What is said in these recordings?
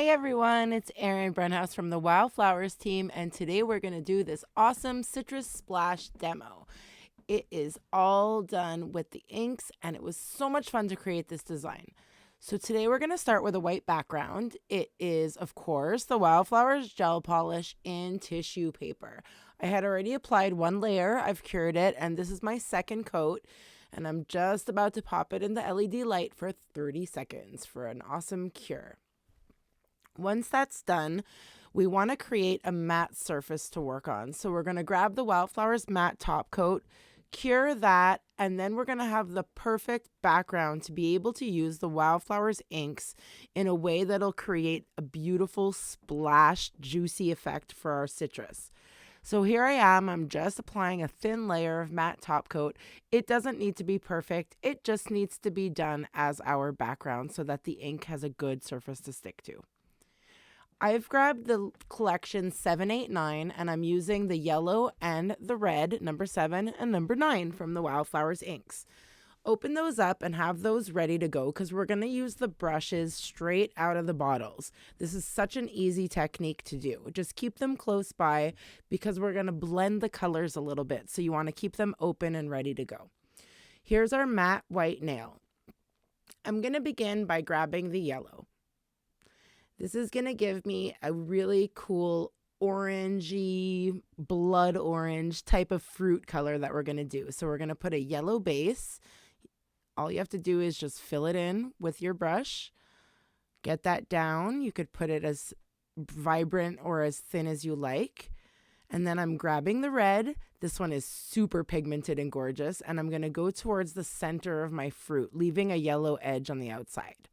Hey everyone, it's Erin Brunhouse from the Wildflowers team, and today we're going to do this awesome citrus splash demo. It is all done with the inks, and it was so much fun to create this design. So today we're going to start with a white background. It is, of course, the Wildflowers gel polish in tissue paper. I had already applied one layer, I've cured it, and this is my second coat. And I'm just about to pop it in the LED light for 30 seconds for an awesome cure. Once that's done, we want to create a matte surface to work on. So we're going to grab the Wildflowers matte top coat, cure that, and then we're going to have the perfect background to be able to use the Wildflowers inks in a way that'll create a beautiful splash, juicy effect for our citrus. So here I am, I'm just applying a thin layer of matte top coat. It doesn't need to be perfect, it just needs to be done as our background so that the ink has a good surface to stick to. I've grabbed the collection 789 and I'm using the yellow and the red, number 7 and number 9 from the Wildflowers inks. Open those up and have those ready to go because we're going to use the brushes straight out of the bottles. This is such an easy technique to do. Just keep them close by because we're going to blend the colors a little bit. So you want to keep them open and ready to go. Here's our matte white nail. I'm going to begin by grabbing the yellow. This is going to give me a really cool orangey, blood orange type of fruit color that we're going to do. So we're going to put a yellow base. All you have to do is just fill it in with your brush. Get that down. You could put it as vibrant or as thin as you like. And then I'm grabbing the red. This one is super pigmented and gorgeous. And I'm going to go towards the center of my fruit, leaving a yellow edge on the outside.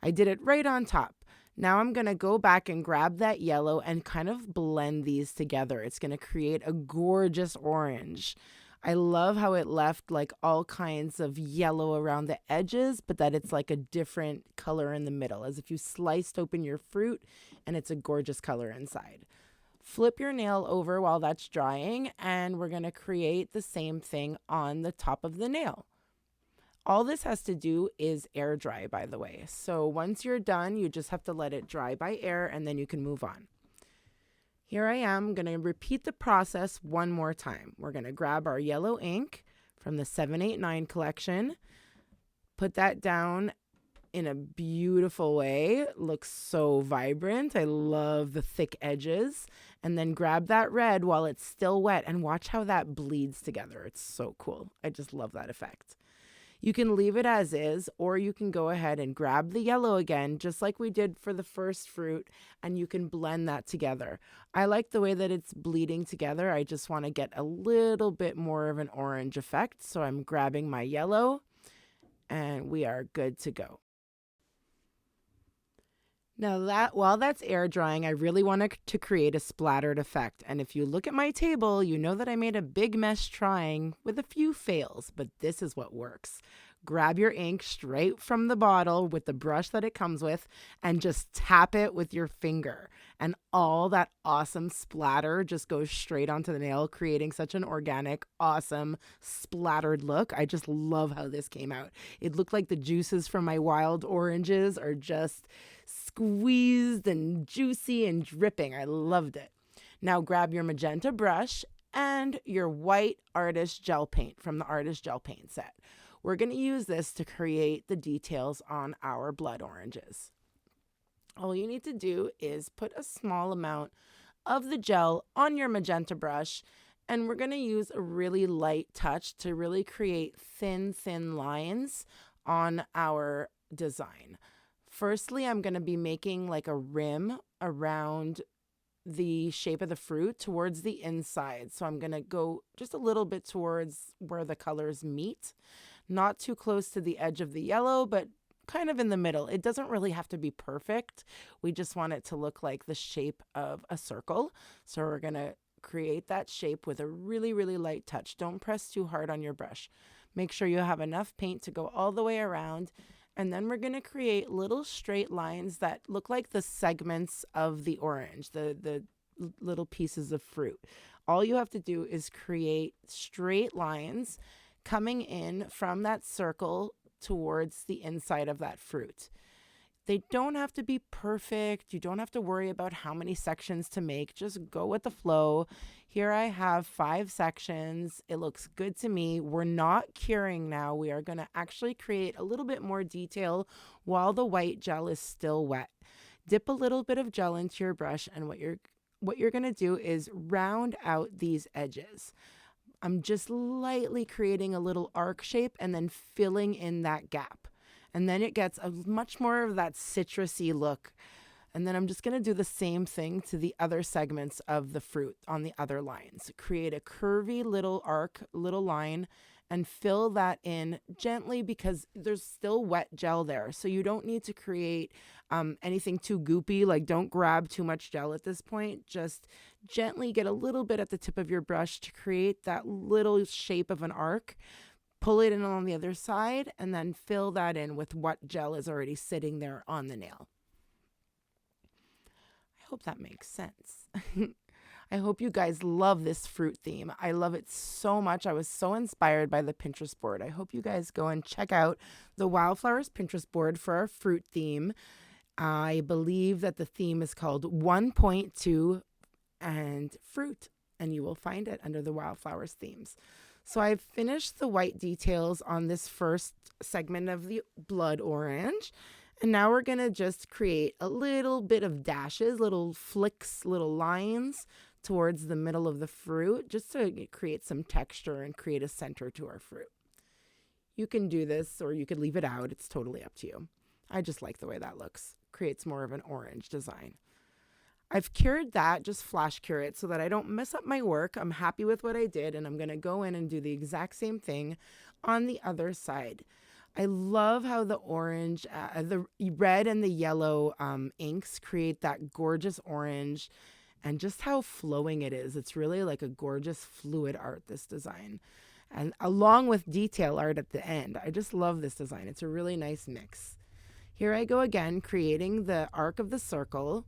I did it right on top. Now I'm going to go back and grab that yellow and kind of blend these together. It's going to create a gorgeous orange. I love how it left like all kinds of yellow around the edges, but that it's like a different color in the middle, as if you sliced open your fruit and it's a gorgeous color inside. Flip your nail over while that's drying, and we're going to create the same thing on the top of the nail. All this has to do is air dry, by the way. So once you're done, you just have to let it dry by air and then you can move on. Here I am going to repeat the process one more time. We're going to grab our yellow ink from the 789 collection, put that down in a beautiful way. It looks so vibrant. I love the thick edges. And then grab that red while it's still wet and watch how that bleeds together. It's so cool. I just love that effect. You can leave it as is, or you can go ahead and grab the yellow again, just like we did for the first fruit, and you can blend that together. I like the way that it's bleeding together. I just want to get a little bit more of an orange effect, so I'm grabbing my yellow, and we are good to go. Now while that's air drying, I really wanted to create a splattered effect. And if you look at my table, you know that I made a big mess trying with a few fails, but this is what works. Grab your ink straight from the bottle with the brush that it comes with and just tap it with your finger. And all that awesome splatter just goes straight onto the nail, creating such an organic, awesome, splattered look. I just love how this came out. It looked like the juices from my wild oranges are just squeezed and juicy and dripping. I loved it. Now grab your magenta brush and your white artist gel paint from the artist gel paint set. We're going to use this to create the details on our blood oranges. All you need to do is put a small amount of the gel on your magenta brush, and we're going to use a really light touch to really create thin lines on our design. Firstly, I'm going to be making like a rim around the shape of the fruit towards the inside. So I'm going to go just a little bit towards where the colors meet. Not too close to the edge of the yellow, but kind of in the middle. It doesn't really have to be perfect. We just want it to look like the shape of a circle. So we're going to create that shape with a really light touch. Don't press too hard on your brush. Make sure you have enough paint to go all the way around. And then we're going to create little straight lines that look like the segments of the orange, the little pieces of fruit. All you have to do is create straight lines coming in from that circle towards the inside of that fruit. They don't have to be perfect. You don't have to worry about how many sections to make. Just go with the flow. Here I have 5 sections. It looks good to me. We're not curing now. We are going to actually create a little bit more detail while the white gel is still wet. Dip a little bit of gel into your brush, and what you're going to do is round out these edges. I'm just lightly creating a little arc shape and then filling in that gap. And then it gets a much more of that citrusy look. And then I'm just going to do the same thing to the other segments of the fruit on the other lines. Create a curvy little arc, little line, and fill that in gently because there's still wet gel there. So you don't need to create anything too goopy. Like, don't grab too much gel at this point. Just gently get a little bit at the tip of your brush to create that little shape of an arc. Pull it in on the other side and then fill that in with what gel is already sitting there on the nail. I hope that makes sense. I hope you guys love this fruit theme. I love it so much. I was so inspired by the Pinterest board. I hope you guys go and check out the Wildflowers Pinterest board for our fruit theme. I believe that the theme is called 1.2 and fruit, and you will find it under the Wildflowers themes. So I've finished the white details on this first segment of the blood orange. And now we're going to just create a little bit of dashes, little flicks, little lines towards the middle of the fruit, just to create some texture and create a center to our fruit. You can do this or you could leave it out. It's totally up to you. I just like the way that looks. Creates more of an orange design. I've cured that, just flash cure it so that I don't mess up my work. I'm happy with what I did, and I'm going to go in and do the exact same thing on the other side. I love how the orange, the red and the yellow inks create that gorgeous orange, and just how flowing it is. It's really like a gorgeous fluid art, this design. And along with detail art at the end. I just love this design. It's a really nice mix. Here I go again, creating the arc of the circle.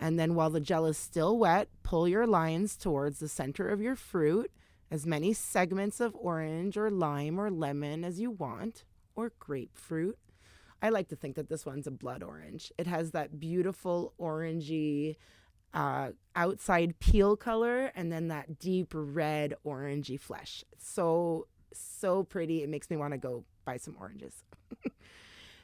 And then while the gel is still wet, pull your lines towards the center of your fruit, as many segments of orange or lime or lemon as you want, or grapefruit. I like to think that this one's a blood orange. It has that beautiful orangey outside peel color and then that deep red orangey flesh. So pretty. It makes me want to go buy some oranges.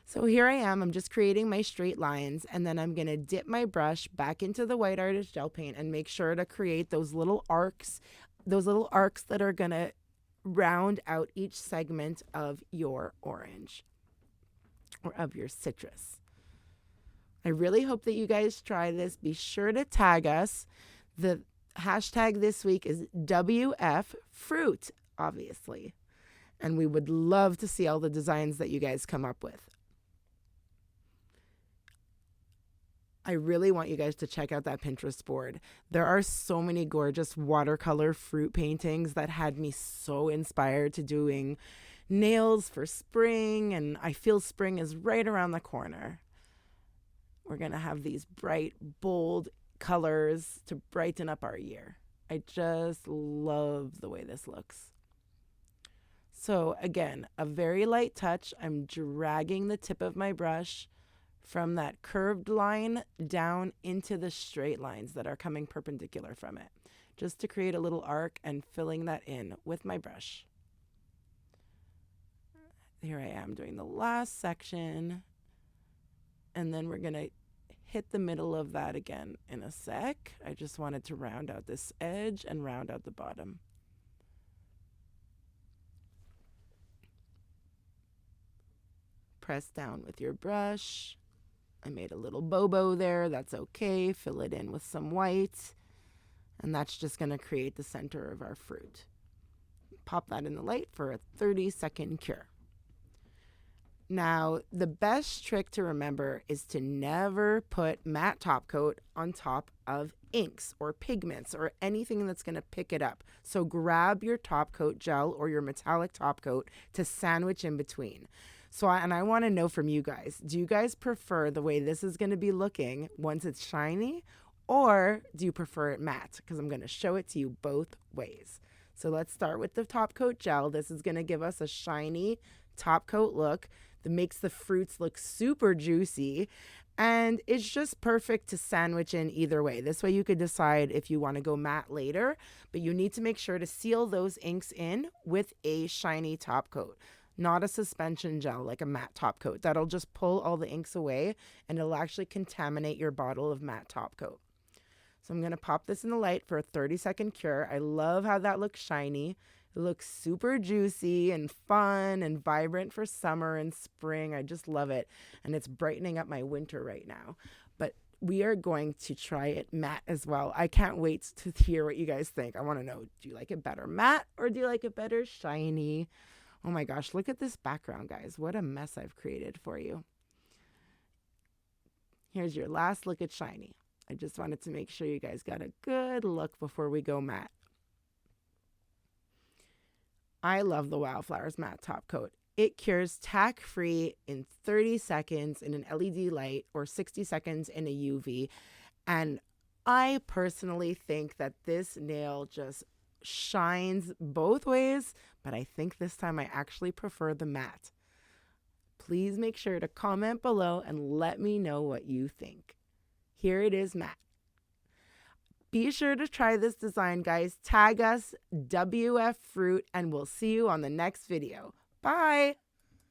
So here I am. I'm just creating my straight lines, and then I'm going to dip my brush back into the white artist gel paint and make sure to create those little arcs that are going to round out each segment of your orange or of your citrus. I really hope that you guys try this. Be sure to tag us. The hashtag this week is WFFruit, obviously. And we would love to see all the designs that you guys come up with. I really want you guys to check out that Pinterest board. There are so many gorgeous watercolor fruit paintings that had me so inspired to doing nails for spring, and I feel spring is right around the corner. We're going to have these bright, bold colors to brighten up our year. I just love the way this looks. So again, a very light touch. I'm dragging the tip of my brush from that curved line down into the straight lines that are coming perpendicular from it, just to create a little arc and filling that in with my brush. Here I am doing the last section, and then we're going to hit the middle of that again in a sec. I just wanted to round out this edge and round out the bottom. Press down with your brush. I made a little bobo there. That's okay. Fill it in with some white. And that's just going to create the center of our fruit. Pop that in the light for a 30-second cure. Now, the best trick to remember is to never put matte top coat on top of inks or pigments or anything that's going to pick it up. So grab your top coat gel or your metallic top coat to sandwich in between. I want to know from you guys, do you guys prefer the way this is going to be looking once it's shiny, or do you prefer it matte? Because I'm going to show it to you both ways. So let's start with the top coat gel. This is going to give us a shiny top coat look that makes the fruits look super juicy. And it's just perfect to sandwich in either way. This way you could decide if you want to go matte later, but you need to make sure to seal those inks in with a shiny top coat, not a suspension gel like a matte top coat. That'll just pull all the inks away and it'll actually contaminate your bottle of matte top coat. So I'm going to pop this in the light for a 30-second cure. I love how that looks shiny. It looks super juicy and fun and vibrant for summer and spring. I just love it. And it's brightening up my winter right now. But we are going to try it matte as well. I can't wait to hear what you guys think. I want to know, do you like it better matte or do you like it better shiny? Oh my gosh, look at this background, guys. What a mess I've created for you. Here's your last look at shiny. I just wanted to make sure you guys got a good look before we go matte. I love the Wildflowers matte top coat. It cures tack-free in 30 seconds in an LED light or 60 seconds in a UV. And I personally think that this nail just shines both ways, but I think this time I actually prefer the matte. Please make sure to comment below and let me know what you think. Here it is matte. Be sure to try this design, guys. Tag us WF Fruit and we'll see you on the next video. Bye!